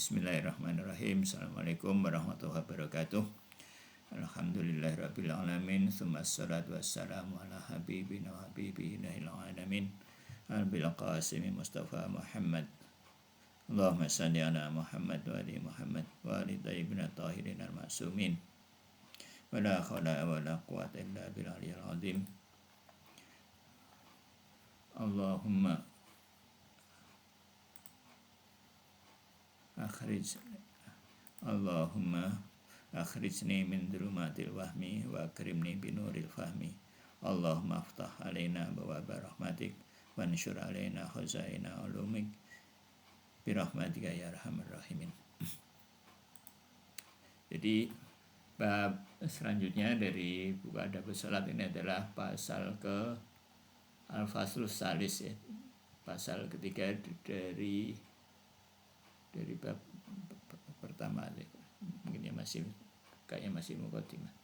Bismillahirrahmanirrahim. Assalamualaikum warahmatullahi wabarakatuh. Alhamdulillahirabbil alamin. Tsummassalatu wassalamu ala habibina wa habibina ilal alamin. Al-bil qasim Mustafa Muhammad. Allahumma shalli ala Muhammad wa ali Muhammad wa ali thayyibin tahirin al-ma'sumin. Wa la haula wa la quwwata illa billahil azim. Allahumma akhrijni min dhulumatil wahmi wa akrimni binuril fahmi. Allahumma aftah alaina abwaaba rahmatik wa anshur alaina khazaina ulumik birahmatika ya arhamar rahimin. Jadi bab selanjutnya dari buku Adabus Shalat ini adalah pasal ke Al-Faslus Salis, ya. Pasal ketiga dari bab pertama, mungkin ya masih muqaddimah.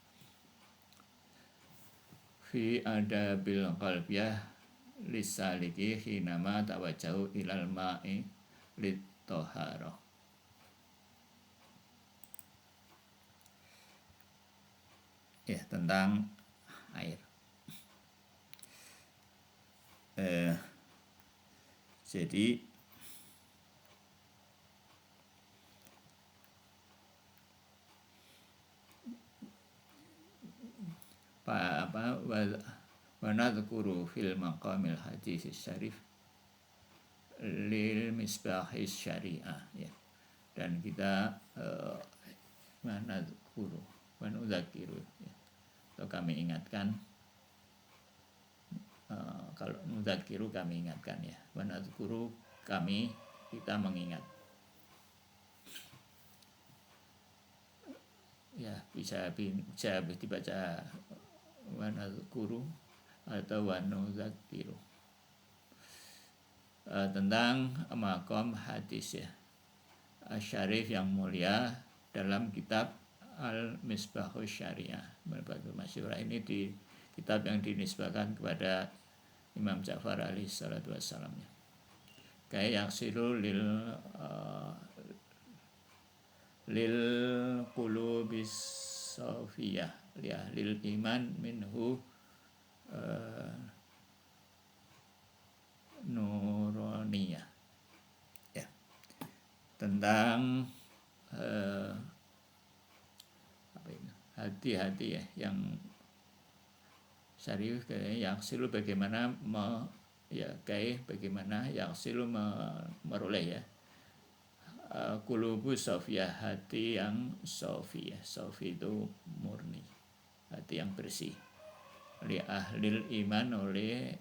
Fi adabil qalbiyah lisaliki hinama tawajjahu ilal ma'i lit-taharah. Ya, tentang air. Jadi wa nadhkuru fil maqamil hadis syarif lil misbahis syariah, ya. Dan kita nadhkuru wa nudzakiru, ya. Atau kami ingatkan, kalau nudzakiru kami ingatkan, ya. Wa nadhkuru kita mengingat. Ya, bisa dibaca wa nadhkuru atau wa nudzakiru. Tentang maqam hadis, ya, syarif yang mulia dalam kitab Al-Misbahus Syariah. Al-Misbahul Masyurah ini di kitab yang dinisbahkan kepada Imam Ja'far alaihi salatu wassalam, ya. Kayak yaksilu lil qulubis safiyah, ya, lil iman minhu nuroniyah, ya. Tentang hati-hati, ya, yang syarif, kayak yang silu bagaimana bagaimana yang silu meroleh, ya, qulubus safiyah, hati yang safiyah. Safi itu murni, hati yang bersih. Li ahlil iman, oleh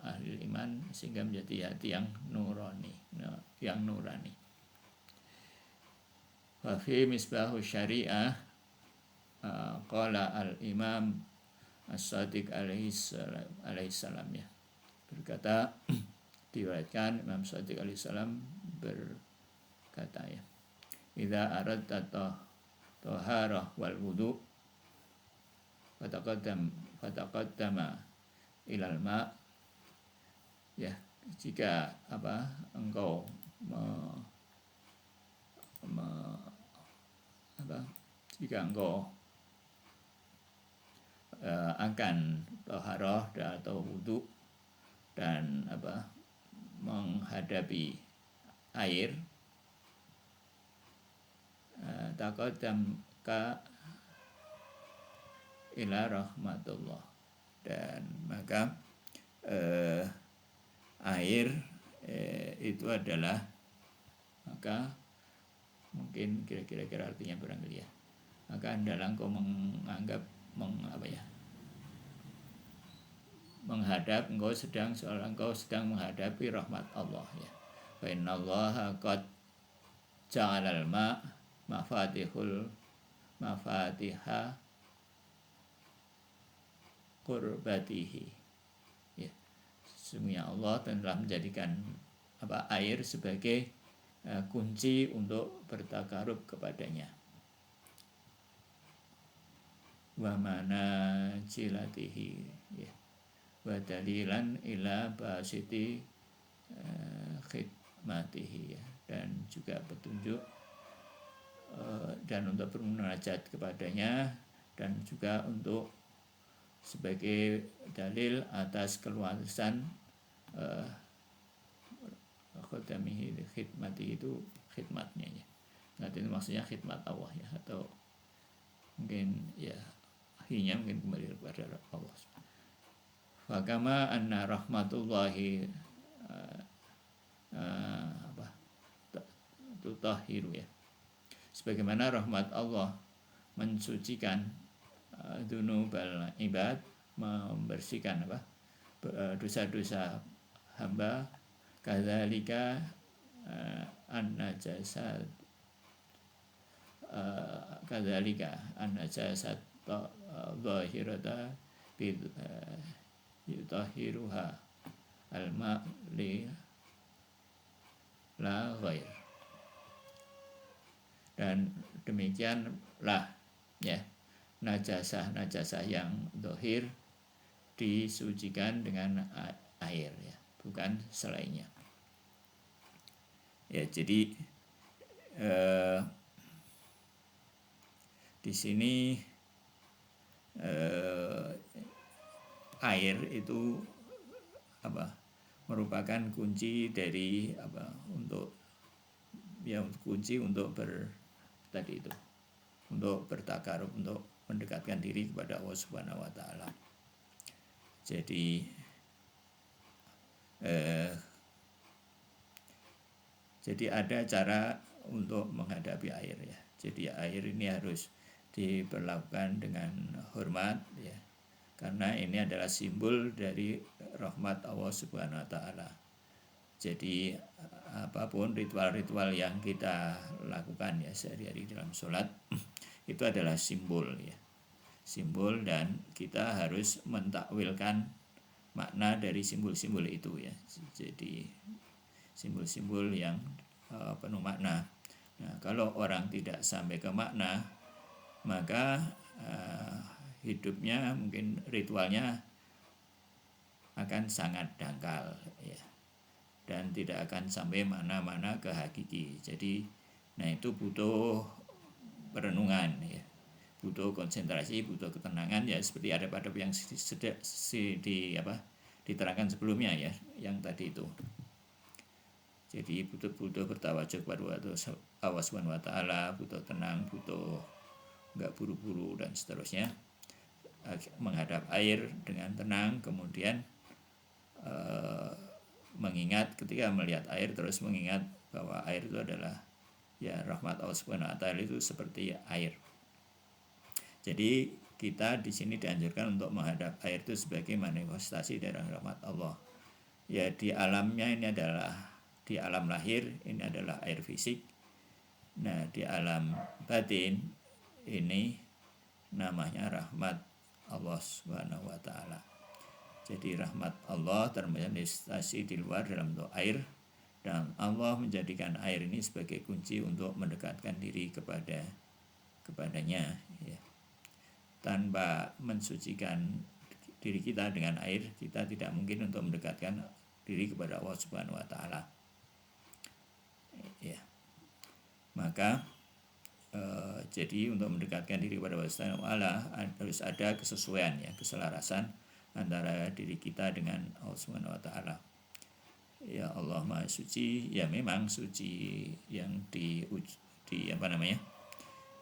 ahli iman, sehingga menjadi hati yang nurani, Wa fi misbahus syariah qala al-imam as-sadiq alaihi salam, ya, berkata, diriwayatkan Imam Shadiq alaihi salam berkata, ya, idza aradta taharah wal wudu fataqaddama ilal ma, ya, jika engkau akan taharah atau wudu dan menghadapi air, taqaddam ka ila rahmatullah, dan maka air itu adalah, maka mungkin kira-kira artinya barangkali, ya, maka hendaklah engkau engkau sedang menghadapi rahmat Allah, ya. Fa innallaha qad ja'alal mafatiha qurbatihi, ya. Sesungguhnya Allah telah menjadikan air sebagai kunci untuk bertakarub kepadanya. Wa manajilatihi, ya, wa dalilan ila basiti khidmatihi, ya, dan juga petunjuk dan untuk bermunajat kepadanya, dan juga untuk sebagai dalil atas keluasan khotamihi khidmati, itu khidmatnya ya. Nanti maksudnya khidmat Allah ya, atau mungkin ya akhirnya mungkin kembali kepada Allah. Fakama anna rahmatullahi tutahiru ya, sebagaimana rahmat Allah mensucikan dzunubal ibad, membersihkan dosa-dosa hamba, kadzalika an-najasat zahirata yutahiruha al-ma' li la ghair. Dan demikianlah ya, najasah yang zahir disucikan dengan air ya, bukan selainnya. Ya, jadi di sini air itu merupakan kunci dari kunci untuk untuk bertakarub, untuk mendekatkan diri kepada Allah Subhanahu wa taala. Jadi ada cara untuk menghadapi air ya. Jadi air ini harus diperlakukan dengan hormat ya, karena ini adalah simbol dari rahmat Allah Subhanahu wa taala. Jadi apapun ritual-ritual yang kita lakukan ya sehari-hari dalam sholat itu adalah simbol ya, simbol, dan kita harus mentakwilkan makna dari simbol-simbol itu ya. Jadi simbol-simbol yang penuh makna. Nah, kalau orang tidak sampai ke makna, maka hidupnya mungkin ritualnya akan sangat dangkal ya, dan tidak akan sampai mana-mana ke hakiki. Jadi itu butuh perenungan ya, butuh konsentrasi, butuh ketenangan ya, seperti adab-adab yang diterangkan sebelumnya ya, yang tadi itu. Jadi butuh bertawajuk kepada Allah Subhanahu wa taala, butuh tenang, butuh enggak buru-buru dan seterusnya, menghadap air dengan tenang, kemudian mengingat ketika melihat air, terus mengingat bahwa air itu adalah ya rahmat Allah Subhanahu wa taala, itu seperti air. Jadi kita di sini dianjurkan untuk menghadap air itu sebagai manifestasi dari rahmat Allah. Ya, di alamnya ini adalah di alam lahir ini adalah air fisik. Nah, di alam batin ini namanya rahmat Allah Subhanahu wa taala. Jadi rahmat Allah termanifestasi di luar dalam bentuk air, dan Allah menjadikan air ini sebagai kunci untuk mendekatkan diri kepadanya ya. Tanpa mensucikan diri kita dengan air, kita tidak mungkin untuk mendekatkan diri kepada Allah Subhanahu wa taala. Ya. Maka jadi untuk mendekatkan diri kepada Allah Subhanahu wa taala harus ada kesesuaian ya, keselarasan antara diri kita dengan Allah Subhanahu wa taala. Ya, Allah Maha Suci, ya memang suci yang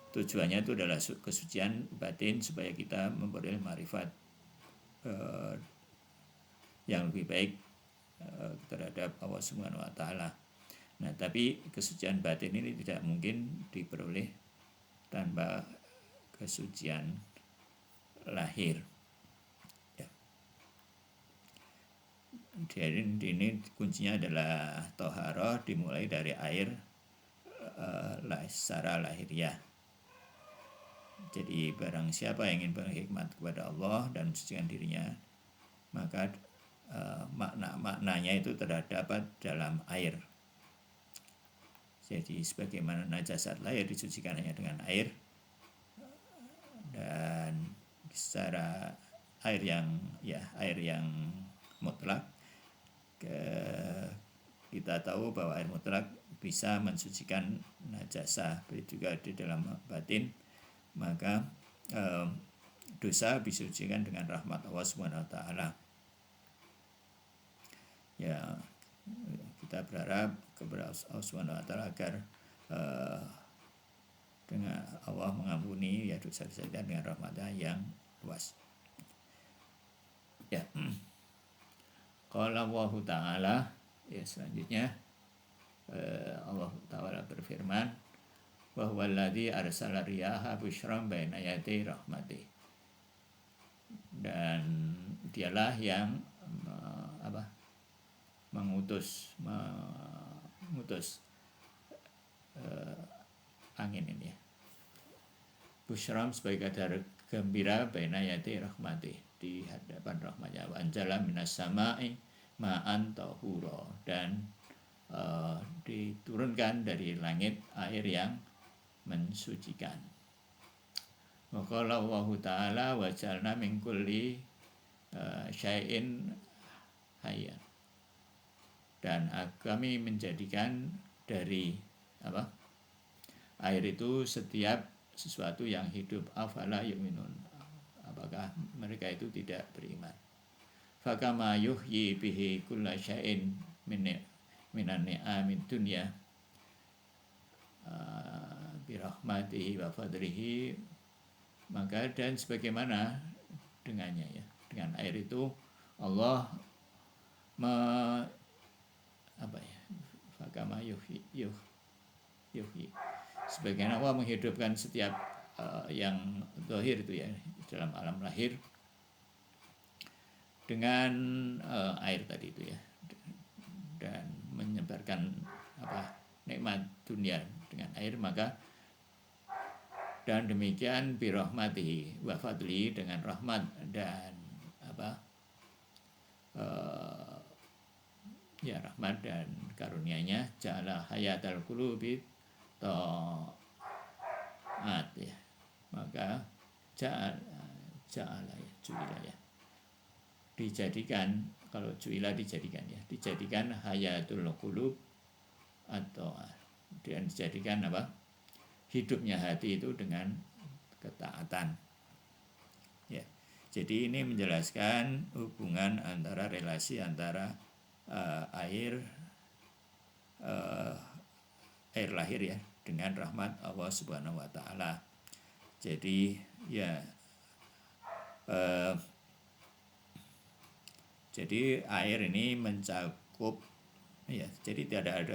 tujuannya itu adalah kesucian batin supaya kita memperoleh marifat yang lebih baik terhadap Allah Subhanahu wa taala. Nah, tapi kesucian batin ini tidak mungkin diperoleh tanpa kesucian lahir. Jadi ini kuncinya adalah toharoh, dimulai dari air secara lahiriah. Jadi barang siapa yang ingin berhikmat kepada Allah dan mensucikan dirinya, maka maknanya itu terdapat dalam air. Jadi sebagaimana najasat lahir disucikan hanya dengan air, dan secara air yang mutlak, kita tahu bahwa air mutlak bisa mensucikan najasa, begitu juga di dalam batin, maka dosa disucikan dengan rahmat Allah Subhanahu wa taala. Ya, kita berharap kepada Allah Subhanahu wa taala agar dengan Allah mengampuni ya dosa-dosa kita dengan rahmat-Nya yang luas. Ya. Qala Allah taala, ya selanjutnya Allah taala berfirman, wa huwallazi arsala riyaha busyran baina yaday rahmati. Dan dialah yang mengutus angin ini ya. Busyram sebagai kabar gembira baina yati rahmati, di hadapan rahmatnya. Wa anjala minas sama'i ma'an tahura, dan diturunkan dari langit air yang mensucikan. Wa qala Allah ta'ala wa ja'alna min kulli syai'in hayya, dan kami menjadikan dari air itu setiap sesuatu yang hidup. Afala yu'minun, apakah mereka itu tidak beriman? Fakama yuhyi bihi kulla syai'in minan ni'amid dunya birahmatihi wa fadrihi, maka dan sebagaimana dengannya ya, dengan air itu Allah fakama yuhyi, sebagaimana Allah menghidupkan setiap yang zahir itu ya dalam alam lahir dengan air tadi itu ya, dan menyebarkan nikmat dunia dengan air, maka dan demikian birahmatihi wa fadli, dengan rahmat dan rahmat dan karunia-Nya, ja'ala hayatal qulubi ta'at ya, maka ju'ila ya, dijadikan, kalau ju'ila dijadikan ya, dijadikan hayatul qulub atau dan dijadikan hidupnya hati itu dengan ketaatan ya. Jadi ini menjelaskan hubungan antara relasi antara air lahir ya dengan rahmat Allah Subhanahu wa taala. Jadi ya jadi air ini mencakup ya, jadi tidak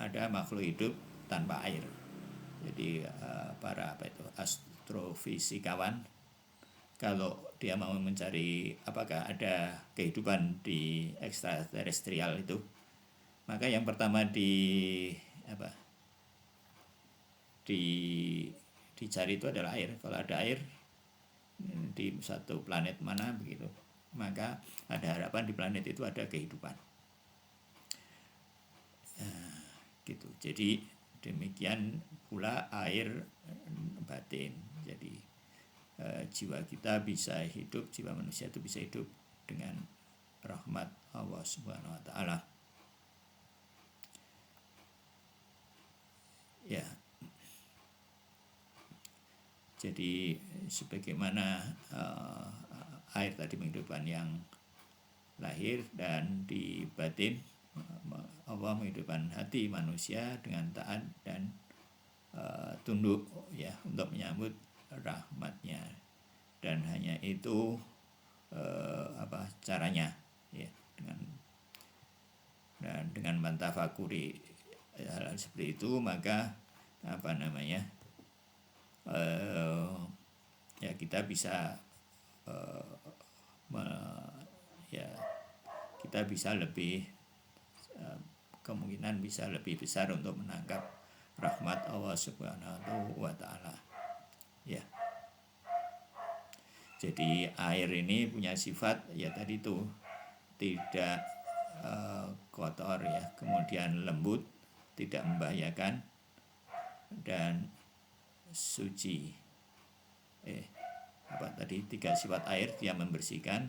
ada makhluk hidup tanpa air. Jadi para astrofisikawan, kalau dia mau mencari apakah ada kehidupan di ekstraterestrial itu, maka yang pertama dicari itu adalah air. Kalau ada air di satu planet mana begitu, maka ada harapan di planet itu ada kehidupan. Gitu. Jadi demikian pula air batin. Jadi jiwa kita bisa hidup, jiwa manusia itu bisa hidup dengan rahmat Allah Subhanahu wa taala. Ya. Jadi sebagaimana air tadi menghidupkan yang lahir, dan di batin Allah menghidupkan hati manusia dengan taat dan tunduk ya untuk menyambut rahmatnya, dan hanya itu caranya ya, dengan mentafakuri hal seperti itu, maka ya kita bisa kita bisa lebih kemungkinan bisa lebih besar untuk menangkap rahmat Allah Subhanahu wa taala ya. Jadi air ini punya sifat ya tadi itu tidak kotor ya, kemudian lembut, tidak membahayakan, dan suci. Tadi 3 sifat air, dia membersihkan,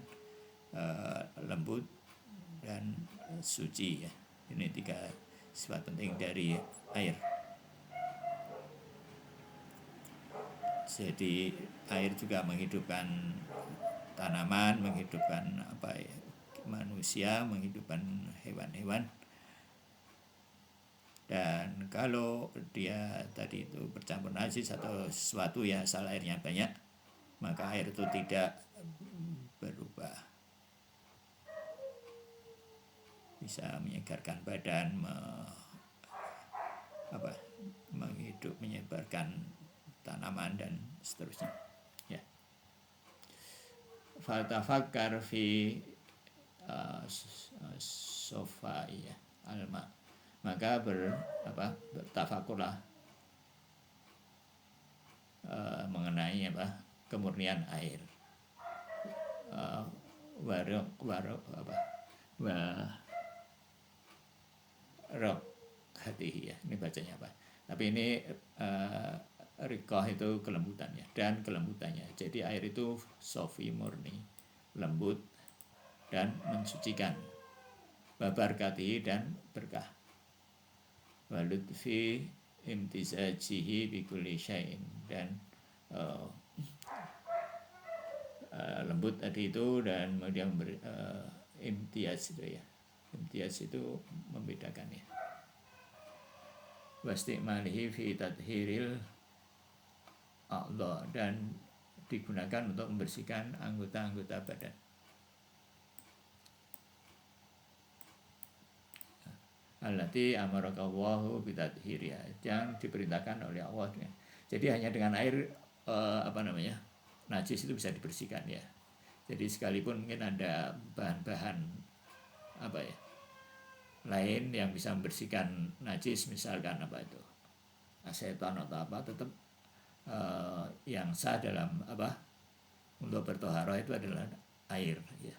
lembut, dan suci ya. Ini 3 sifat penting dari air. Jadi air juga menghidupkan tanaman, menghidupkan manusia, menghidupkan hewan-hewan. Dan kalau dia tadi itu bercampur najis atau sesuatu yang asal airnya banyak, maka air itu tidak berubah, bisa menyegarkan badan, menyebarkan tanaman dan seterusnya. Ya. Faltafakkar fi sofa ya alma, maka bertafakurlah mengenai kemurnian air. Warok hati ya, ini bacanya apa? Tapi ini rikoh itu kelembutannya dan kelembutannya. Jadi air itu sofi, murni, lembut dan mensucikan. Babarkati dan berkah. Walutfi imtizajihi bikulli syai'in, dan lembut tadi itu, dan kemudian imtiaz itu ya. Imtiaz itu membedakan ya. Wastimalihi fi tadhiril a'dha, dan digunakan untuk membersihkan anggota-anggota badan. Allati amarakallahu bitadhiriha, yang diperintahkan oleh Allah. Jadi hanya dengan air najis itu bisa dibersihkan ya. Jadi sekalipun mungkin ada bahan-bahan lain yang bisa membersihkan najis, misalkan aseton atau tetap yang sah dalam untuk bertoharoh itu adalah air ya.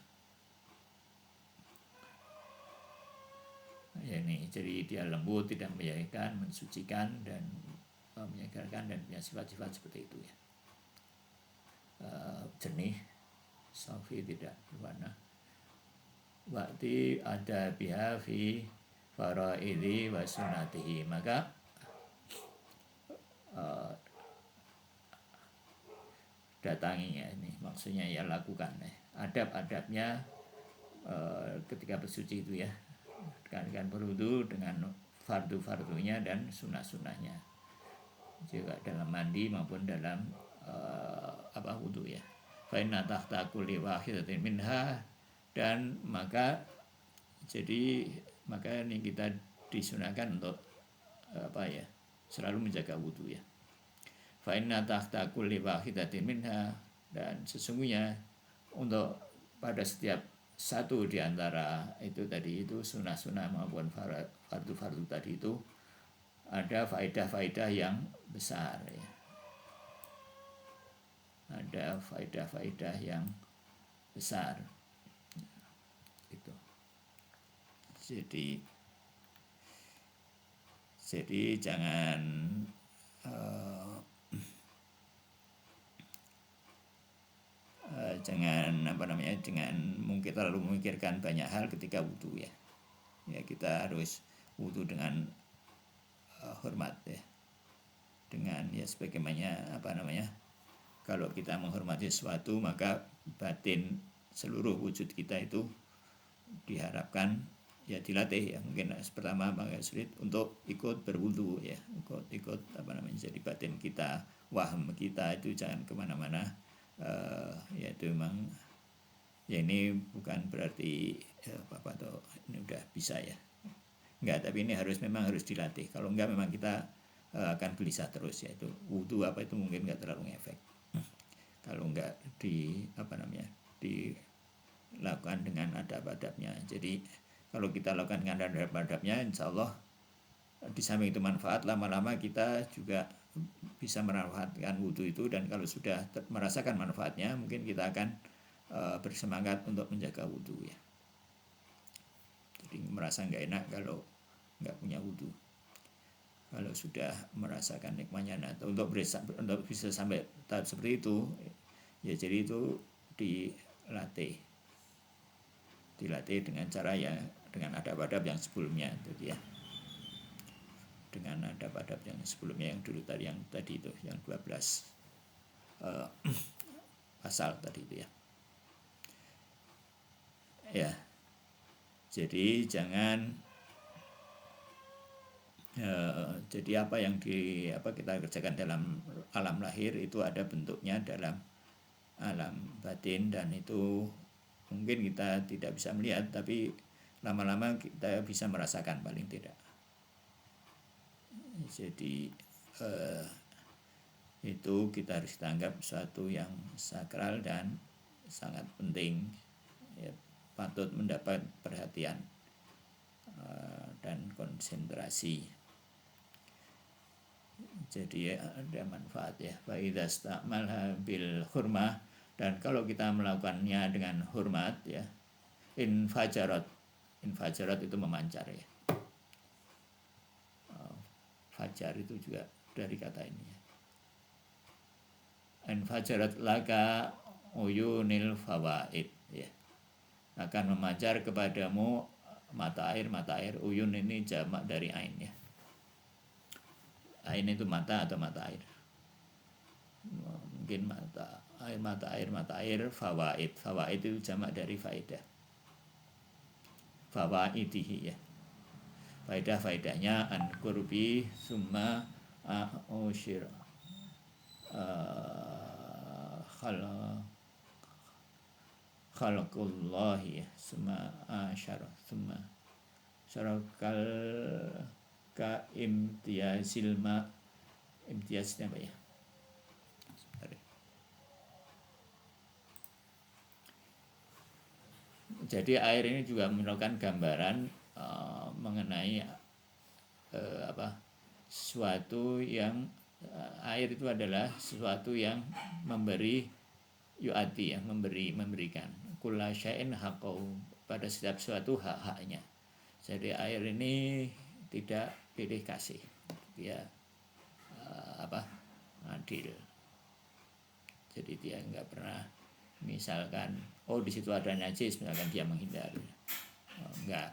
Ya ini, jadi dia lembut, tidak membahayakan, mensucikan dan menyegarkan, dan punya sifat-sifat seperti itu ya. Jernih, safi, tidak berwarna. Waktu ada biha fi faraidhi wa sunnatihi, maka datanginya ini maksudnya ya lakukan adab-adabnya ketika bersuci itu ya, dengan berwudu, dengan fardu-fardunya dan sunnah-sunnahnya, juga dalam mandi maupun dalam wudu ya. Fa inna tahta kulli wahidatin minha, dan maka ini kita disunahkan untuk selalu menjaga wudu ya. Fa inna tahta kulli wahidatin minha, dan sesungguhnya untuk pada setiap satu di antara itu tadi itu sunnah-sunnah maupun fardu-fardu tadi itu ada faedah-faedah yang besar ya. Ada faedah-faedah yang besar itu. Jadi jangan jangan mungkin terlalu memikirkan banyak hal ketika wudu ya. Ya, kita harus wudu dengan hormat ya. Dengan ya sebagaimana kalau kita menghormati sesuatu, maka batin seluruh wujud kita itu diharapkan ya dilatih ya. Mungkin pertama agak sulit untuk ikut berwudu ya, ikut jadi batin kita, waham kita itu jangan kemana-mana. Yaitu memang ya, ini bukan berarti ini udah bisa ya, enggak, tapi ini memang harus dilatih. Kalau enggak memang kita akan gelisah terus, yaitu wudu itu mungkin enggak terlalu ngefek kalau enggak dilakukan dengan adab-adabnya. Jadi kalau kita lakukan dengan adab-adabnya, insya Allah di samping itu manfaat, lama-lama kita juga bisa memanfaatkan wudu itu. Dan kalau sudah merasakan manfaatnya, mungkin kita akan bersemangat untuk menjaga wudu ya. Jadi merasa nggak enak kalau nggak punya wudu. Kalau sudah merasakan nikmatnya, atau untuk bisa sampai tahap seperti itu ya, jadi itu dilatih dengan cara ya, dengan adab-adab yang sebelumnya itu ya. dengan adab-adab yang sebelumnya yang dulu tadi itu yang 12 pasal tadi itu ya. Ya. Jadi jadi apa yang kita kerjakan dalam alam lahir itu ada bentuknya dalam alam batin, dan itu mungkin kita tidak bisa melihat, tapi lama-lama kita bisa merasakan paling tidak. Jadi itu kita harus tanggap suatu yang sakral dan sangat penting, ya, patut mendapat perhatian dan konsentrasi. Jadi ada manfaat ya. Wa idza sta'malha bil hurmah, dan kalau kita melakukannya dengan hormat ya, infajarat itu memancar ya. Fajar itu juga dari kata ini ya. Infajarat laka uyunil fawaid ya, akan memancar kepadamu mata air. Uyun ini jamak dari ain ya. Ain itu mata atau mata air. Mungkin mata air. Fawaid itu jamak dari faedah. Fawaidihi ya. Faedahnya an qurbi summa ushir khalqullahi summa asyara summa syarakal ka imtiyazil imtiyaznya apa ya? Jadi air ini juga merupakan gambaran mengenai sesuatu yang air itu adalah sesuatu yang memberi yu'ati ya, memberikan kulla syai'in haqqahu, pada setiap sesuatu hak-haknya. Jadi air ini tidak pilih kasih, dia adil. Jadi dia enggak pernah misalkan di situ ada najis misalkan dia menghindari, enggak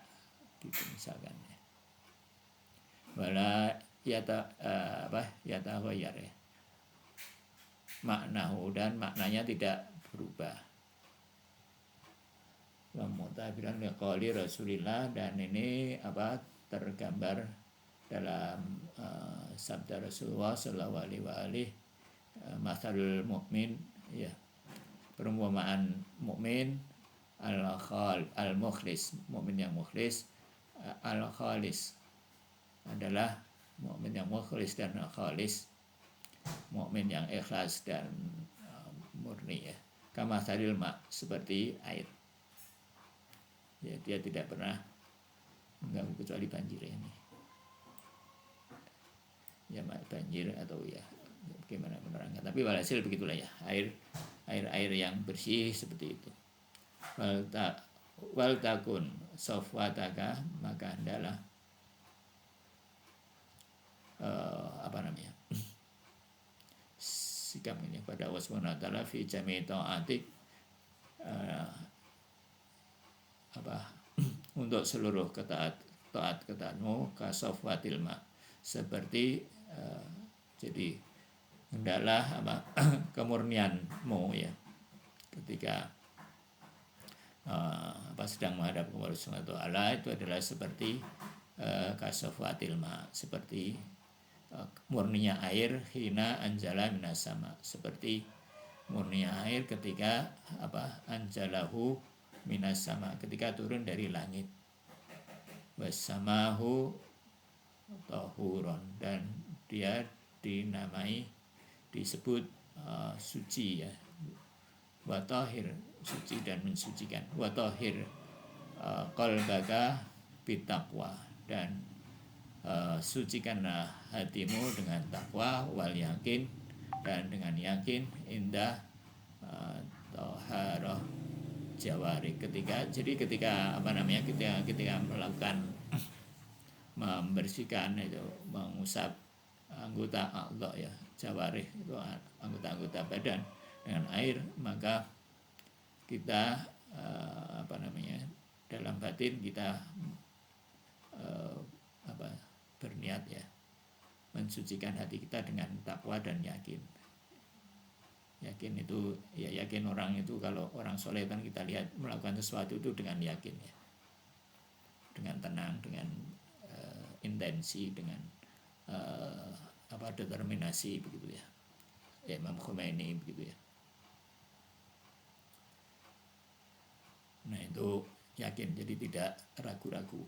gitu misalkan ya. Wala yataghayyar ya, maknahu, dan maknanya tidak berubah. Wa mutabiran liqauli Rasulillah, dan ini tergambar dalam sabda Rasulullah sallallahu alaihi wa alihi, masalul mukmin ya, perumpamaan mukmin al-mukhlis, mukmin yang mukhlis, al-khalis adalah mukmin yang mukhlis, dan al-khalis mukmin yang ikhlas dan murni ya. Kama salil ma, seperti air ya, dia tidak pernah mengganggu kecuali banjir ini ya, banjir atau ya bagaimana menerangkan, tapi walhasil begitulah ya, air yang bersih seperti itu. Wal takun safwataka, maka hendaklah sikap ini pada Allah Subhanahu wa taala fi jami' ta'atik, untuk seluruh ketaatmu kasafwatil ma, seperti jadi hendaklah kemurnianmu ya ketika sedang menghadap kepada Allah Subhanahu wa taala, itu adalah seperti kasafwatil ma, seperti murninya air hina anjala minas sama, seperti murninya air ketika anjalahu minas sama, ketika turun dari langit. Wasamahu tahuron, dan dia disebut suci ya. Watahir, suci dan mensucikan. Watahir qalbaka bitaqwa, dan sucikanlah hatimu dengan takwa, wal yakin, dan dengan yakin, indah taharah jawari, ketika melakukan membersihkan itu, mengusap anggota Allah ya, jawarih itu anggota-anggota badan dengan air, maka kita dalam batin kita berniat ya, mensucikan hati kita dengan takwa dan yakin. Yakin itu ya, yakin orang itu, kalau orang soleh kan kita lihat melakukan sesuatu itu dengan yakin ya, dengan tenang, dengan intensi, dengan determinasi begitu ya. Imam Khomeini begitu ya. Nah itu yakin, jadi tidak ragu-ragu.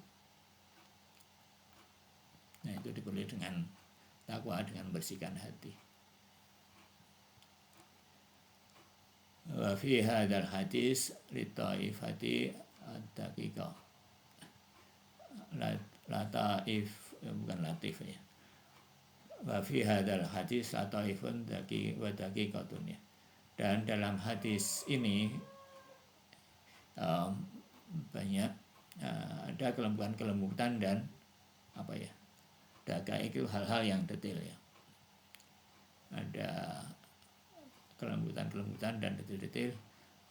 Nah itu diperoleh dengan takwa, dengan bersihkan hati. Wa fi hadzal hadis li taifati ad-daqiqah. Lataif bukan latif ya. Wa fi hadzal hadis lataifun daqiqatun ya. Dan dalam hadis ini banyak ada kelembutan dan daqaiq itu hal-hal yang detail ya. Ada kelembutan dan detail-detail.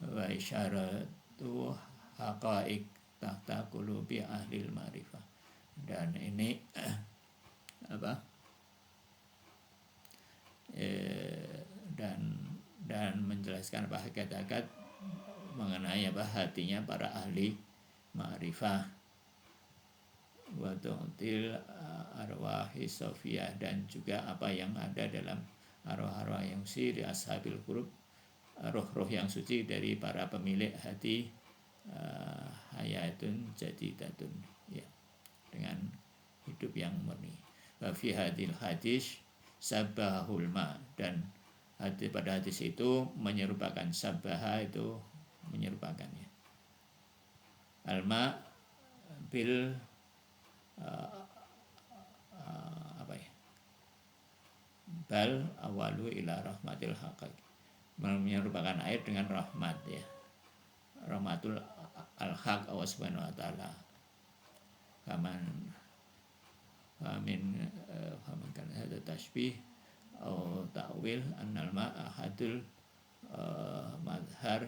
Wa isyaratu haqaiq tahta qulubi ahlil ma'rifah. Dan ini dan menjelaskan hakikat mengenai hatinya para ahli ma'rifah. Wa tu'til arwahi sofiyah, dan juga apa yang ada dalam arwah-arwah yang suci di ashabil qurub, roh-roh yang suci dari para pemilik hati, hayatun jadidatun ya, dengan hidup yang murni. Wa fi hadil hadis sabahul ma, dan pada hadis itu menyerupakan, sabaha itu menyerupakan ya. Alma bil bal awalu ila rahmatil haqq, menyerupakan air dengan rahmat ya, rahmatul al-haq Allah subhanahu wa ta'ala. Faman kan hadza tashbih atau ta'wil annal ma'a hadul madhar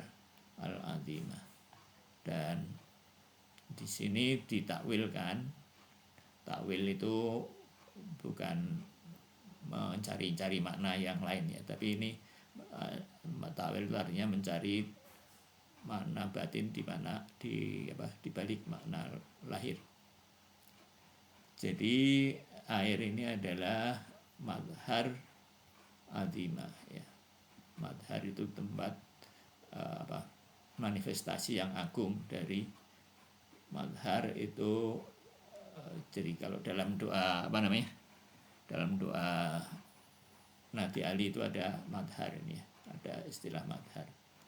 al-azimah. Dan di sini ditakwilkan, takwil itu bukan mencari-cari makna yang lain ya, tapi ini takwil itu artinya mencari makna batin di mana di balik makna lahir. Jadi air ini adalah madhar azimah ya. Madhar itu tempat manifestasi yang agung dari madhar itu. Jadi kalau dalam doa dalam doa Nabi Ali itu ada madhar ini ya, ada istilah madhar,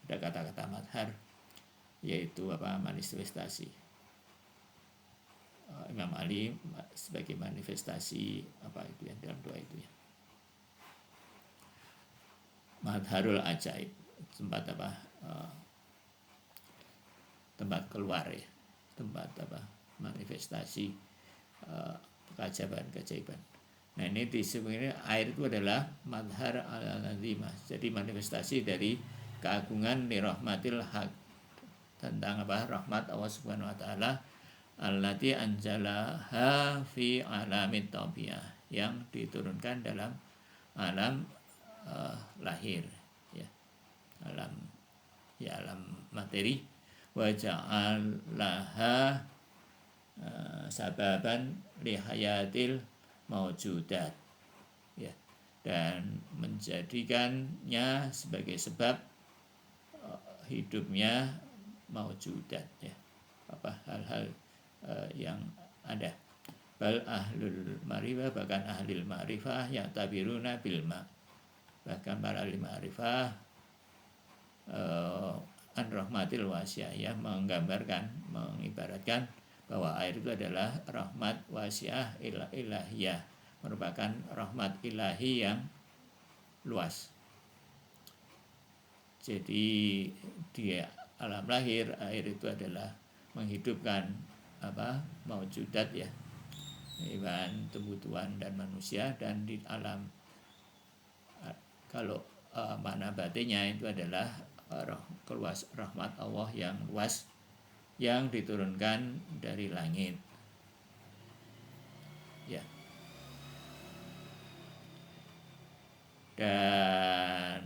ada kata-kata madhar, yaitu manifestasi. Imam Ali sebagai manifestasi itu yang dalam doa itu ya. Madharul ajaib, tempat tempat keluar ya, tempat manifestasi keajaiban. Nah ini disebutnya air itu adalah madhar al-azimah, jadi manifestasi dari keagungan li rahmatil haq, tentang rahmat Allah subhanahu wa ta'ala, allati anjalaha fi alamit tabi'ah, yang diturunkan dalam alam lahir ya, alam materi. Wa ja'alaha sababan li hayatil maujudat ya, dan menjadikannya sebagai sebab hidupnya maujudat ya, hal-hal yang ada. Bal ahlul ma'rifah, bahkan ahlul ma'rifah yang tabiruna bil ma', bahkan para ahli ma'rifah an rahmatil wasi'ah ya, menggambarkan, mengibaratkan bahwa air itu adalah rahmat wasi'ah ilahiyah, merupakan rahmat ilahi yang luas. Jadi di alam lahir, air itu adalah menghidupkan maujudat ya, hewan, tumbuh-tumbuhan dan manusia. Dan di alam, kalau makna batinnya itu adalah rahmat Allah yang luas, yang diturunkan dari langit ya. Dan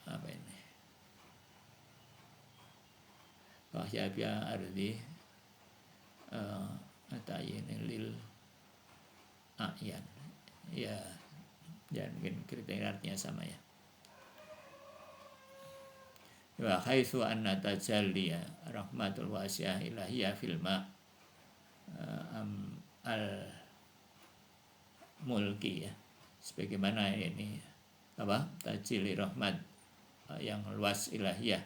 apa ini? Wahya biya ardi atayin lil ayan. Ya, mungkin kriteria artinya sama ya. Wa haitsu anna tajalliya rahmatul wasi'ah ilahiyah fil ma al mulki ya. Sebagaimana ini tajalli rahmat yang luas ilahiyah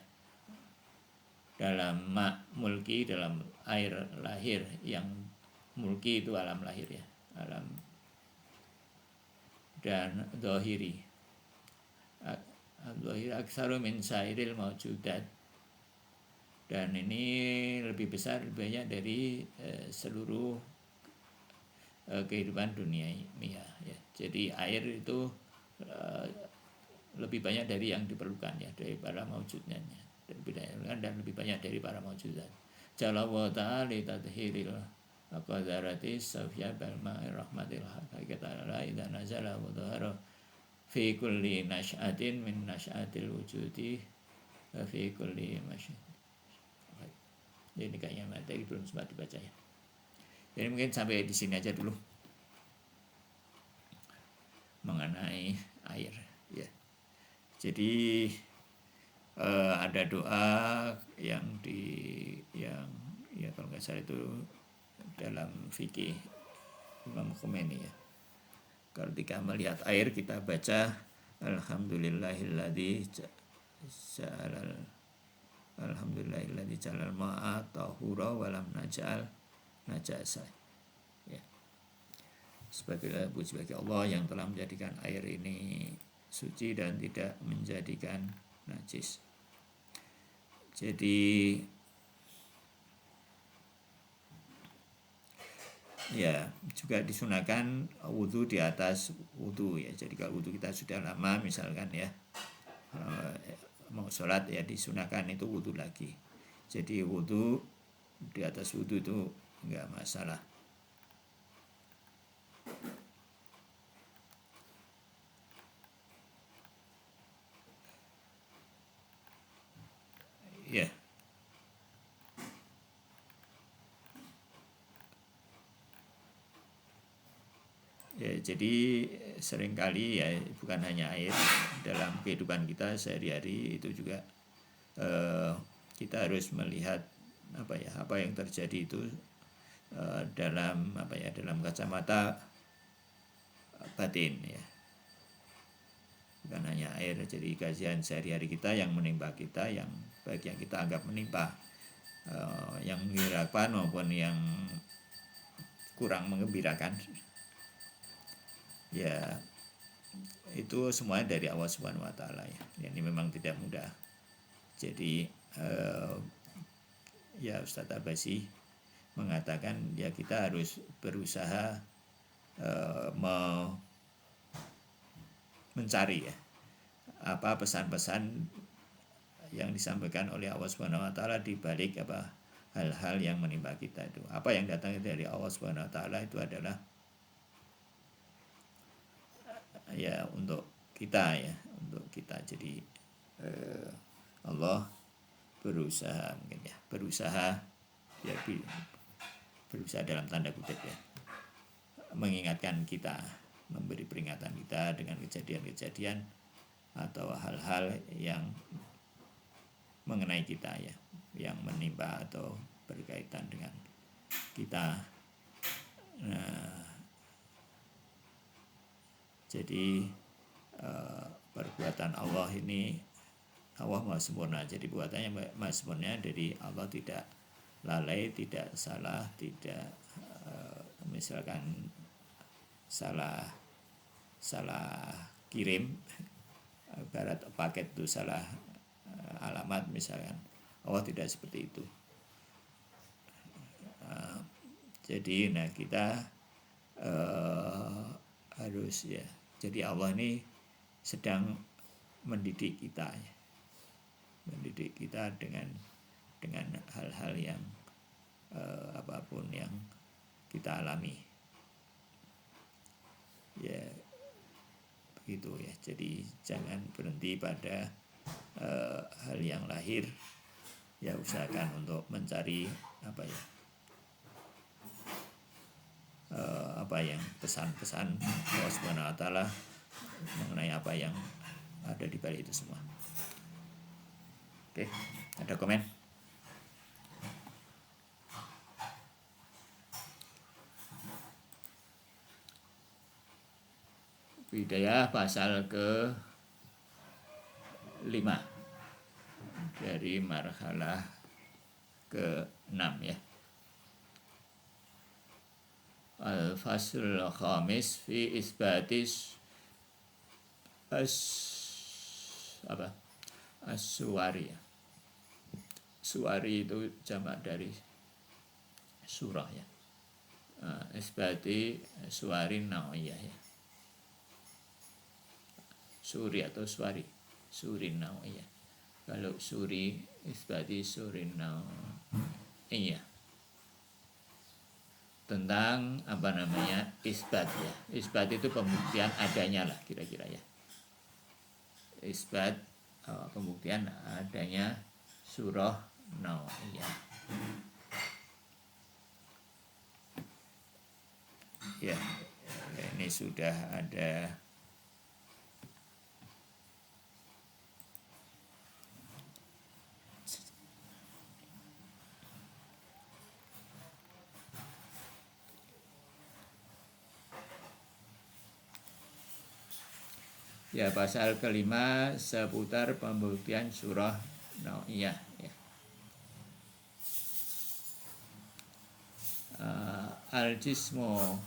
dalam mulki, dalam air lahir, yang mulki itu alam lahir ya, alam dan zahiri. Zahir aksaru min sairil maujudat, dan ini lebih besar, lebih banyak dari seluruh kehidupan dunia ini ya. Jadi air itu lebih banyak dari yang diperlukan ya, dari para maujudnya dan lebih banyak dari para maujudat. Jalla wa ta'ala li tadhiril qadarati safya bil ma'i rahmatil haqiqatan idza nazala wa dhahara fi kulli nash'atin min nash'atil wujudi fi kulli masyid. Ini kayaknya materi belum sempat dibaca ya. Jadi mungkin sampai di sini aja dulu mengenai air ya. Jadi ada doa yang kalau nggak salah itu dalam fikih Imam Khomeini ya. Ketika melihat air kita baca alhamdulillahilladzi ja'al ma'a tahura wa lam naj'al najasa ya. Sebagai Allah yang telah menjadikan air ini suci dan tidak menjadikan najis. Jadi ya juga disunahkan wudhu di atas wudhu ya. Jadi kalau wudhu kita sudah lama misalkan ya, mau sholat ya disunahkan itu wudhu lagi. Jadi wudhu di atas wudhu itu enggak masalah. Ya. Ya, jadi seringkali ya bukan hanya air, dalam kehidupan kita sehari-hari itu juga kita harus melihat apa yang terjadi itu dalam dalam kacamata batin ya. Bukan hanya air, jadi kajian sehari-hari kita yang menimpa kita, yang baik yang kita anggap menimpa, yang menggembirakan maupun yang kurang menggembirakan. Ya itu semuanya dari Allah Subhanahu wa taala ya. Ini memang tidak mudah. Jadi ya Ustadz Abbasi mengatakan ya kita harus berusaha mencari ya apa pesan-pesan yang disampaikan oleh Allah Subhanahu wa taala di balik hal-hal yang menimpa kita itu. Apa yang datang dari Allah Subhanahu wa taala itu adalah ya untuk kita ya, untuk kita. Jadi Allah berusaha dalam tanda kutip ya, mengingatkan kita, memberi peringatan kita dengan kejadian-kejadian atau hal-hal yang mengenai kita ya, yang menimpa atau berkaitan dengan kita. Nah, jadi perbuatan Allah ini, Allah maha sempurna. Jadi buatannya maha sempurna, dari Allah tidak lalai, tidak salah, tidak misalkan salah kirim, ibarat paket itu salah alamat misalkan. Allah tidak seperti itu. Jadi kita harus ya. Jadi Allah ini sedang mendidik kita ya. Mendidik kita dengan hal-hal yang apapun yang kita alami. Ya gitu ya. Jadi jangan berhenti pada hal yang lahir, ya usahakan untuk mencari apa yang pesan-pesan Allah Subhanahu wa taala mengenai apa yang ada di balik itu semua. Oke, ada komen? Bidayah pasal ke-5 dari marhalah ke-6 ya. Al-Faslul Khamis fi isbatis as-suwari. Suwari itu jamak dari surah ya. Isbati suwari nawiyah ya. Suri atau suwari, suri nawiyah. Kalau suri isbati suri nawiyah. Tentang isbat ya. Isbat itu pembuktian adanya lah kira-kira ya. Isbat pembuktian adanya surah nawiyah. Ya, ini sudah ada ya, pasal ke-5 seputar pembuktian surah nawiyah ya. Al-jismu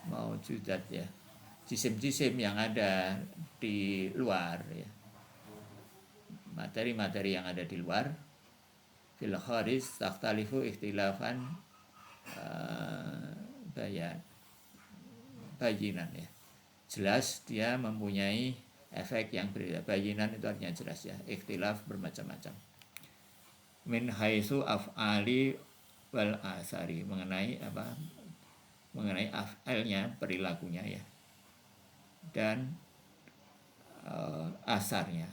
al-maujudat ya, jisim-jisim yang ada di luar ya, materi-materi yang ada di luar, fil kharis takhtalifu ikhtilafan bayinan ya, jelas dia mempunyai efek yang berbeda. Bayinan itu artinya jelas ya, ikhtilaf bermacam-macam. Min haitsu af'ali wal asari, mengenai af'alnya, perilakunya ya, dan asarnya,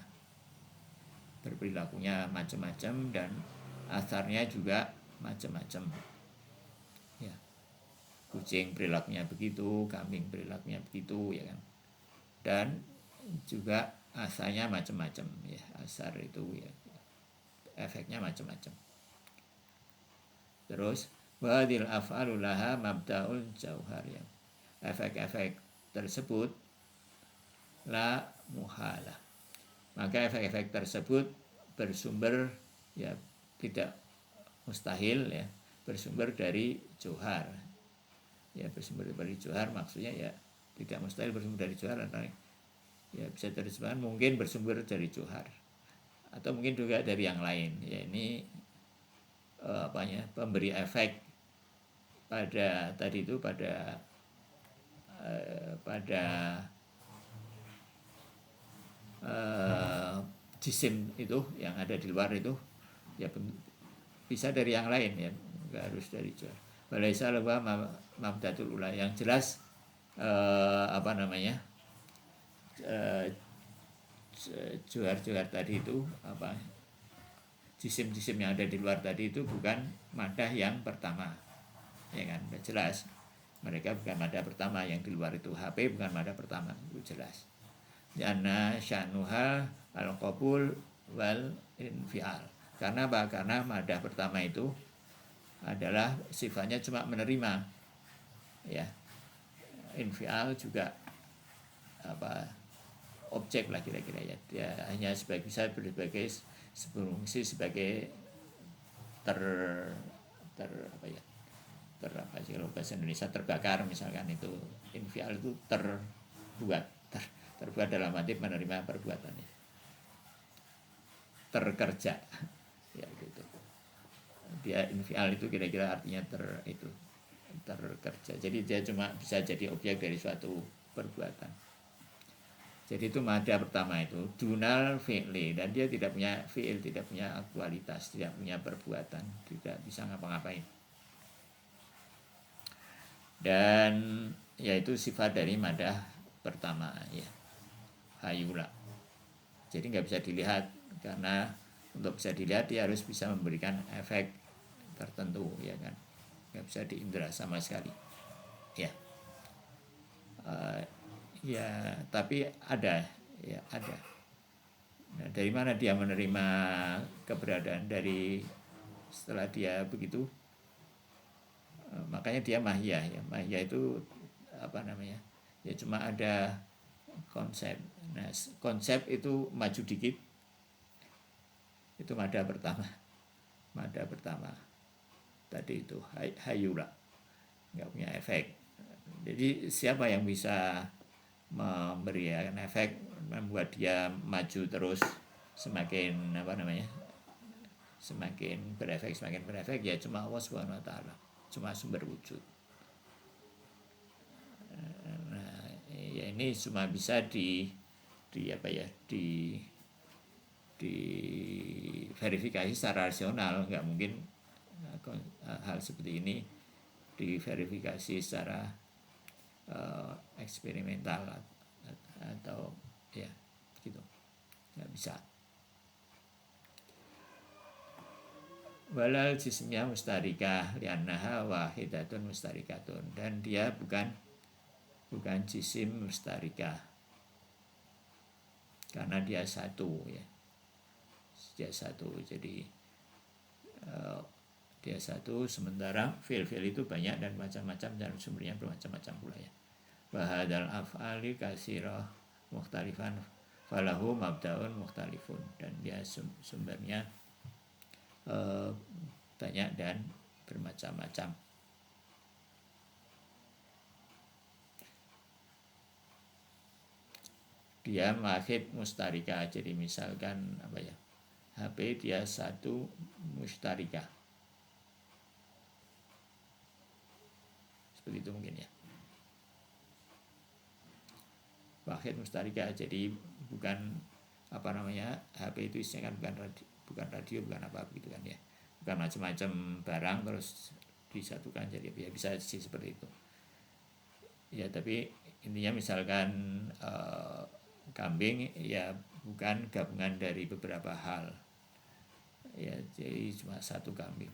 berperilakunya macam-macam dan asarnya juga macam-macam ya. Kucing perilakunya begitu, kambing perilakunya begitu ya kan, dan juga asarnya macam-macam ya. Asar itu ya, efeknya macam-macam. Terus wadil af'alu laha mabda'ul jauhar ya. Efek-efek tersebut la muhalah, maka efek-efek tersebut bersumber ya, tidak mustahil ya, bersumber dari johar ya. Bersumber dari johar maksudnya ya tidak mustahil bersumber dari johar, ya bisa terjemahkan mungkin bersumber dari johar atau mungkin juga dari yang lain ya. Ini pemberi efek pada tadi itu, pada jisim itu yang ada di luar itu ya, bisa dari yang lain ya, nggak harus dari johar. Walaisa lahu mabdatul ula, yang jelas johar-johar tadi itu jisim-jisim yang ada di luar tadi itu bukan madah yang pertama ya kan, udah jelas mereka bukan madah pertama. Yang di luar itu HP bukan madah pertama, itu jelas. Jana sya'nuha al-qabul wal infial. Karena apa? Karena madah pertama itu adalah sifatnya cuma menerima ya. Infial juga objek lah kira-kira ya. Dia hanya bisa berbagai fungsi sebagai kalau bahasa Indonesia terbakar misalkan, itu infial itu terbuat dalam arti menerima perbuatannya, terkerja ya gitu. Dia infial itu kira-kira artinya terkerja. Jadi dia cuma bisa jadi objek dari suatu perbuatan. Jadi itu madah pertama itu dunal fi'li, dan dia tidak punya fi'il, tidak punya aktualitas, tidak punya perbuatan, tidak bisa ngapa-ngapain. Dan yaitu sifat dari madah pertama ya, hayula. Jadi nggak bisa dilihat, karena untuk bisa dilihat dia harus bisa memberikan efek tertentu ya kan, nggak bisa diindra sama sekali ya. Ya tapi ada ya ada. Nah, dari mana dia menerima keberadaan dari setelah dia begitu? Makanya dia mahya ya. Mahya itu apa namanya? Ya cuma ada konsep. Nah, konsep itu maju dikit, itu mada pertama. Mada pertama tadi itu hayula, nggak punya efek. Jadi siapa yang bisa memberikan efek, membuat dia maju terus semakin apa namanya, semakin berefek ya cuma Allah Subhanahu Wa Taala, cuma sumber wujud. Nah ya ini cuma bisa di apa ya, di verifikasi secara rasional, nggak mungkin hal seperti ini diverifikasi secara eksperimental atau ya gitu, nggak bisa. Walal jismnya mustarikah liannaha wahidatun mustarikatun, dan dia bukan jisim mustarikah karena dia satu ya, dia satu. Jadi dia satu, sementara fil-fil itu banyak dan macam-macam dan sumbernya bermacam-macam pula ya. Bahadal af'ali kasirah mukhtalifan falahu mabda'un mukhtalifun, dan dia sumbernya banyak dan bermacam-macam. Dia wahid mustarika, jadi misalkan apa ya, HP dia satu mustarika, seperti itu mungkin ya. Wahid mustarika, jadi bukan apa namanya, HP itu isinya kan bukan radio bukan apa gitu kan ya, bukan macam-macam barang terus disatukan jadi ya, bisa sih seperti itu ya. Tapi intinya misalkan kambing ya bukan gabungan dari beberapa hal ya, jadi cuma satu kambing.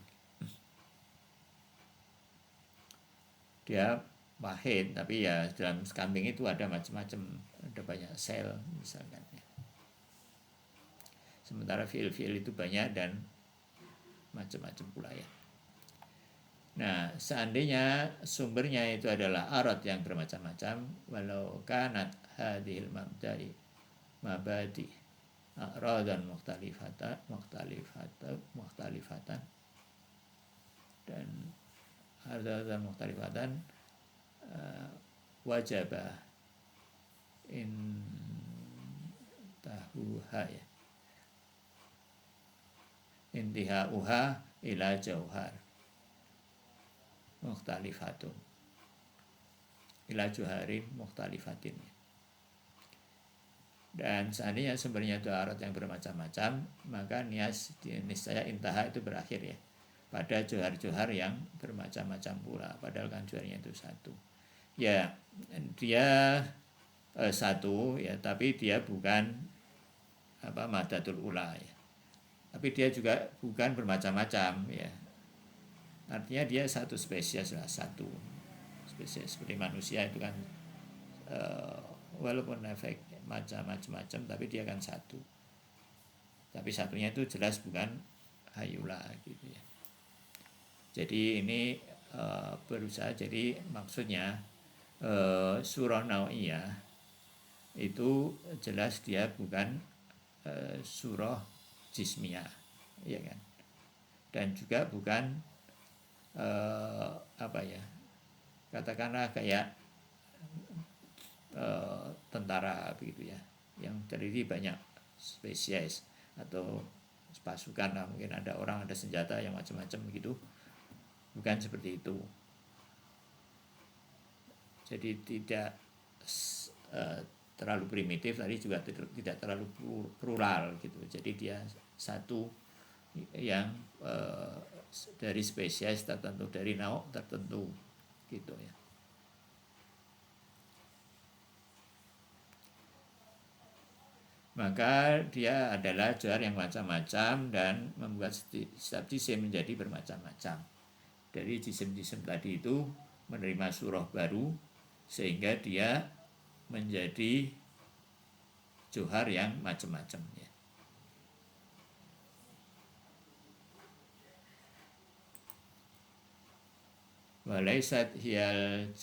Dia wahid, tapi ya dalam kambing itu ada macam-macam, ada banyak sel misalkan ya. Sementara fil-fil itu banyak dan macam-macam pula ya. Nah, seandainya sumbernya itu adalah arad yang bermacam-macam, walau kanat hadhil mabadi aradan mukhtalifatan dan aradan mukhtalifatan wajaba intahuha ya, intihauha ila jauhar mukhtalifatun ila juharin mukhtalifatin. Dan seandainya sumbernya itu arad yang bermacam-macam, maka niscaya intaha itu berakhir ya pada johar-johar yang bermacam-macam pula, padahal kan joharnya itu satu ya. Dia satu ya, tapi dia bukan apa madatul ula ya, tapi dia juga bukan bermacam-macam ya. Artinya dia satu spesies lah, satu spesies. Seperti manusia itu kan walaupun efek macam-macam tapi dia kan satu, tapi satunya itu jelas bukan hayula gitu ya. Jadi ini berusaha, jadi maksudnya surah nau'iyah itu jelas dia bukan surah jismiyah ya kan, dan juga bukan apa ya, katakanlah kayak tentara begitu ya, yang terdiri banyak spesies atau pasukan lah, mungkin ada orang, ada senjata yang macam-macam begitu, bukan seperti itu. Jadi tidak terlalu primitif, tadi juga tidak terlalu plural gitu. Jadi dia satu yang dari spesies tertentu, dari nauk tertentu gitu ya. maka dia adalah johar yang macam-macam dan membuat setiap jisim menjadi bermacam-macam. Dari jisim-jisim tadi itu menerima surah baru sehingga dia menjadi johar yang macam-macam ya. Walaisat hiyal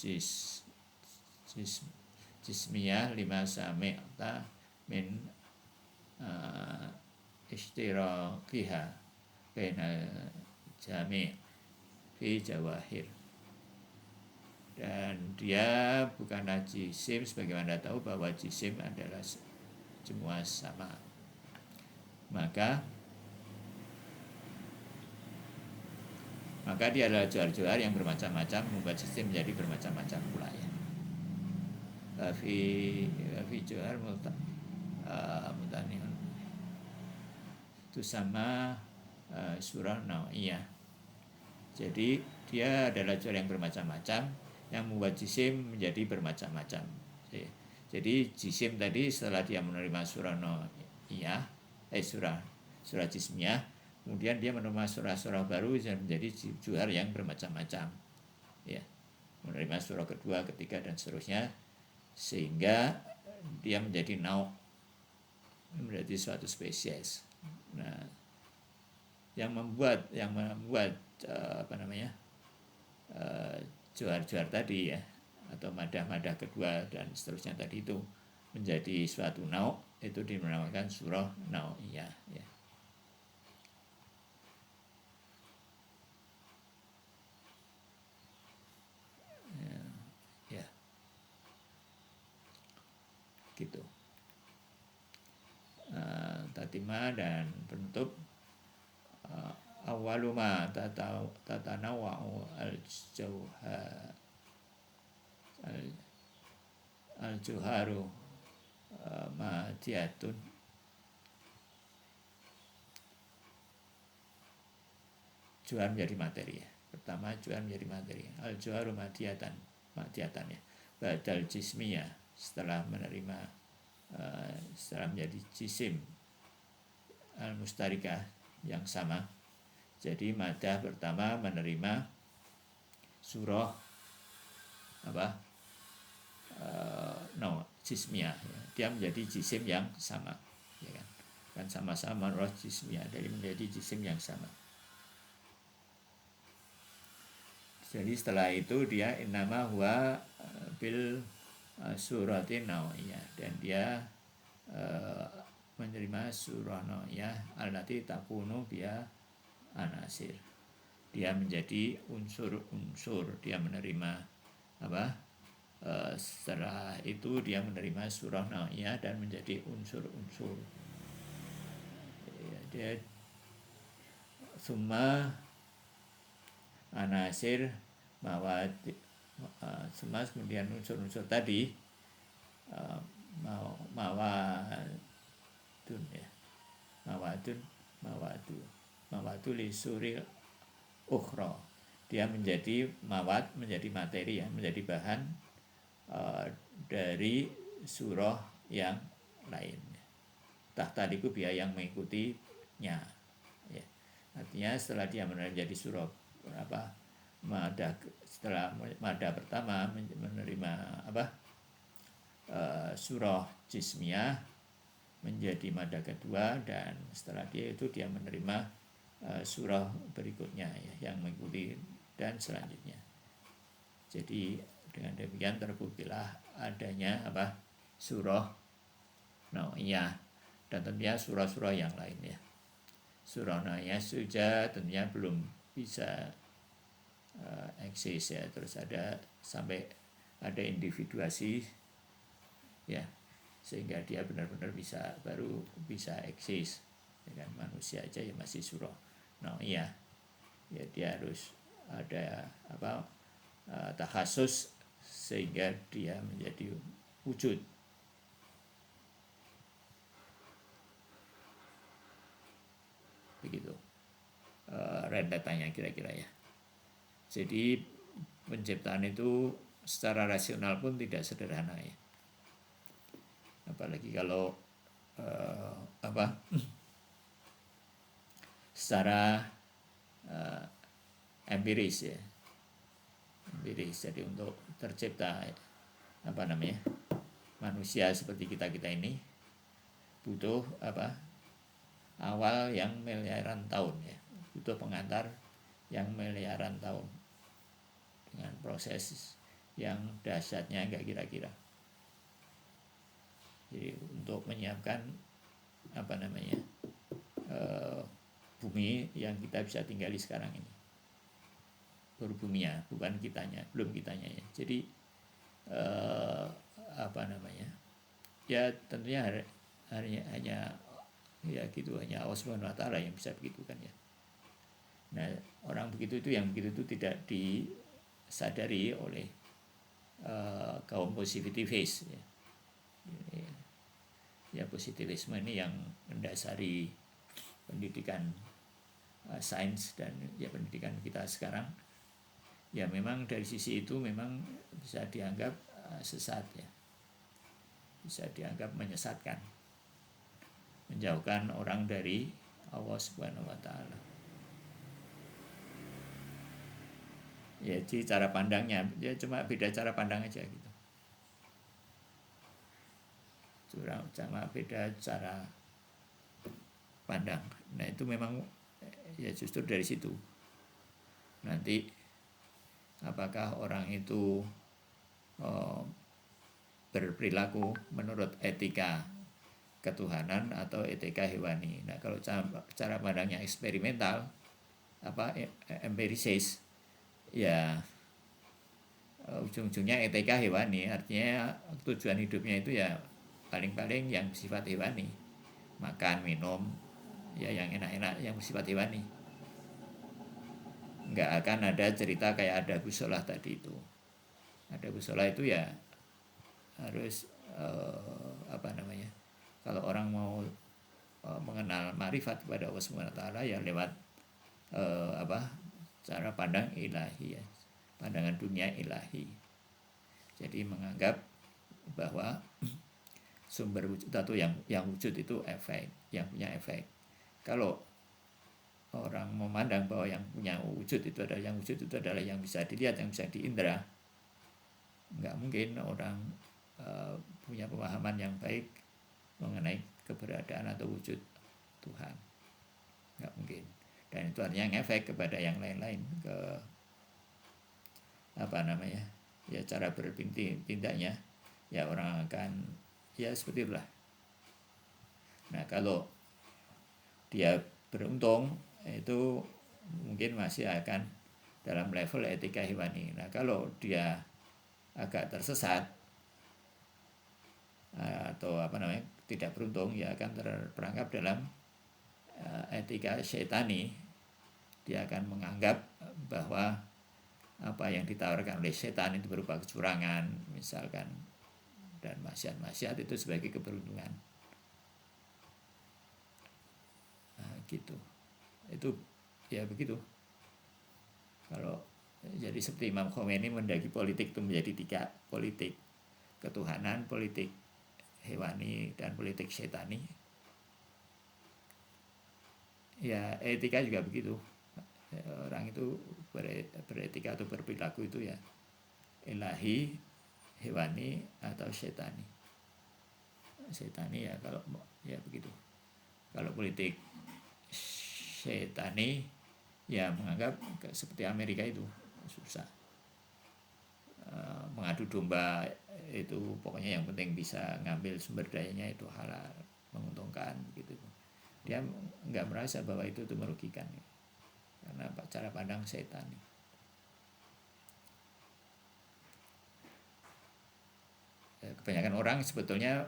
jismiyah lima sami'ta min ishtirakiha bainal jami' fi jawahir. Dan dia bukanlah jisim, sebagaimana Anda tahu bahwa jisim adalah semua sama. Maka dia adalah johar-johar yang bermacam-macam, membuat sistem menjadi bermacam-macam pula ya. Fi johar mutaniun itu sama surah nau'iyah. Jadi dia adalah johar yang bermacam-macam yang membuat jisim menjadi bermacam-macam. Jadi jisim tadi setelah dia menerima surah nau'iyah, surah jismiyah, kemudian dia menerima surah-surah baru dan menjadi johar yang bermacam-macam ya, menerima surah kedua, ketiga dan seterusnya, sehingga dia menjadi menjadi suatu spesies. Nah, yang membuat johar-johar tadi ya, atau madah-madah kedua dan seterusnya tadi itu menjadi suatu itu dinamakan surah nau'iyah ya. Gitu. Tatimah dan penutup. Awaluma tatanawa'u al-juharu madiyatun. Johar menjadi materi ya. Pertama johar menjadi materi. Al-juharu madiyatan ya. Badal jismiyah, setelah menerima setelah menjadi jisim al-mustarikah yang sama. Jadi madah pertama menerima surah jismiyah ya. Dia menjadi jisim yang sama ya kan sama-sama roh jismiyah, dari menjadi jisim yang sama. Jadi setelah itu dia innama huwa bil surati nau'iyah, dan dia menerima surah nau'iyah allati takunu biha anasir. Dia menjadi unsur-unsur, dia menerima setelah itu dia menerima surah nau'iyah dan menjadi unsur-unsur ya. Dia summa anasir mawad semua kemudian unsur-unsur tadi mawadun ya, mawadu li suril ukhra. Dia menjadi mawad, menjadi materi ya, menjadi bahan dari surah yang lain. Tahtaliku biya yang mengikutinya ya. Artinya setelah dia menjadi surah setelah madah pertama menerima surah jismiyah menjadi madah kedua, dan setelah dia menerima surah berikutnya ya, yang mengikuti dan selanjutnya. Jadi dengan demikian terbuktilah adanya surah nau'iyah, dan tentunya surah-surah yang lain ya. Surah nau'iyah sudah tentunya belum bisa eksis ya, terus sampai ada individuasi ya, sehingga dia benar-benar baru bisa eksis. Dengan manusia aja ya masih surah nau'iyah ya, dia harus ada takhasus sehingga dia menjadi wujud. Begitu rentetannya kira-kira ya. Jadi penciptaan itu secara rasional pun tidak sederhana ya. Apalagi kalau secara empiris ya, empiris. Jadi untuk tercipta manusia seperti kita ini butuh awal yang miliaran tahun ya, butuh pengantar yang miliaran tahun dengan proses yang dahsyatnya enggak kira-kira. Jadi untuk menyiapkan bumi yang kita bisa tinggali sekarang ini, berbumia, bukan kitanya, belum kitanya ya. Jadi ya tentunya hanya ya gitu, hanya Allah Subhanahu wa taala yang bisa begitu kan ya. Nah, orang begitu itu tidak disadari oleh kaum positivis ya. Ya, positivisme ini yang mendasari pendidikan sains dan ya pendidikan kita sekarang. Ya memang dari sisi itu memang bisa dianggap sesat ya, bisa dianggap menyesatkan, menjauhkan orang dari Allah Subhanahu wa taala. Ya, jadi cara pandangnya ya cuma beda cara pandang aja gitu. Cuma beda cara pandang. Nah, itu memang ya justru dari situ nanti apakah orang itu berperilaku menurut etika ketuhanan atau etika hewani. Nah, kalau cara pandangnya eksperimental empirisis ya ujung-ujungnya etika hewani, artinya tujuan hidupnya itu ya paling-paling yang bersifat hewani, makan minum ya yang enak-enak yang bersifat hewani. Nggak akan ada cerita kayak ada Gusolah tadi itu. Ada Gusolah itu ya harus kalau orang mau mengenal marifat kepada Allah Subhanahu wa taala ya lewat cara pandang ilahi ya, pandangan dunia ilahi. Jadi menganggap bahwa sumber wujud atau yang wujud itu efek, yang punya efek. Kalau orang memandang bahwa yang punya wujud itu adalah yang bisa dilihat, yang bisa diindra, nggak mungkin orang punya pemahaman yang baik mengenai keberadaan atau wujud Tuhan, nggak mungkin. Dan itu artinya ngefek kepada yang lain-lain, ke ya cara bertindaknya ya orang akan ya seperti itulah. Nah, kalau dia beruntung itu mungkin masih akan dalam level etika hewani. Nah, kalau dia agak tersesat atau tidak beruntung ya akan terperangkap dalam etika syaitani. Dia akan menganggap bahwa apa yang ditawarkan oleh setan itu berupa kecurangan misalkan dan maksiat-maksiat itu sebagai keberuntungan. Nah, gitu. Itu ya begitu. Kalau jadi seperti Imam Khomeini mendaki politik itu menjadi 3, politik ketuhanan, politik hewani, dan politik syetani. Ya etika juga begitu. Orang itu beretika atau berperilaku itu ya ilahi, hewani atau syetani. Syetani ya kalau ya begitu. Kalau politik syetani ya menganggap seperti Amerika itu susah, mengadu domba itu pokoknya yang penting bisa ngambil sumber dayanya itu halal, menguntungkan gitu. Dia nggak merasa bahwa itu merugikan karena cara pandang setan. Kebanyakan orang sebetulnya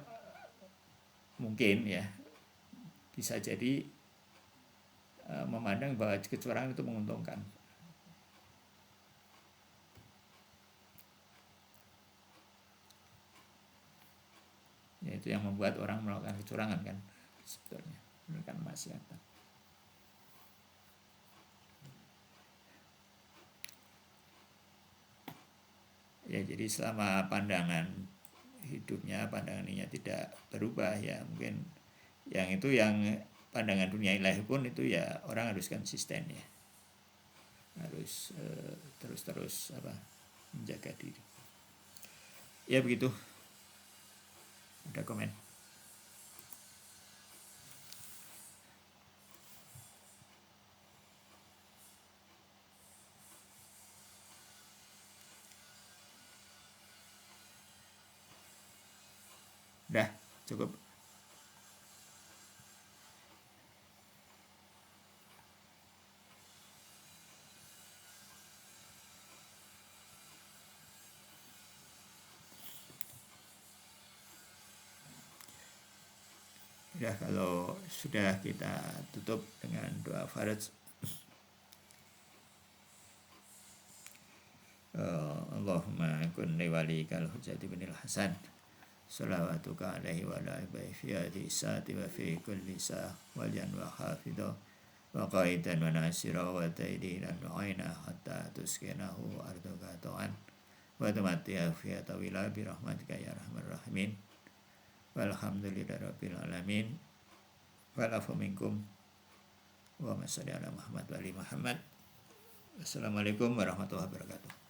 mungkin ya bisa jadi memandang bahwa kecurangan itu menguntungkan. Ya, itu yang membuat orang melakukan kecurangan kan sebetulnya, melakukan maksiat. Ya, jadi selama pandangan hidupnya, pandangan ininya tidak berubah ya mungkin Yang itu yang pandangan dunia ilahi pun itu ya orang harus konsisten ya, harus terus menjaga diri. Ya begitu. Ada komen? Udah cukup. Ya kalau sudah kita tutup dengan doa faraj. Allahumma kun li walikal hujjati binil hasan salawatuka alaihi wa ala alihi fi hadhihi sa'ati wa fi kulli sa'ah waliyan wa hafidha wa qaidan wa nasira wa taidinan wa aina hatta tuskinahu arduka ta'an wa tumattiha fi tawila bi rahmatika ya arhamar rahimin. Walhamdulillahirabbil alamin. Wa'alafu minkum wa salli ala Muhammad wa ali Muhammad. Assalamualaikum warahmatullahi wabarakatuh.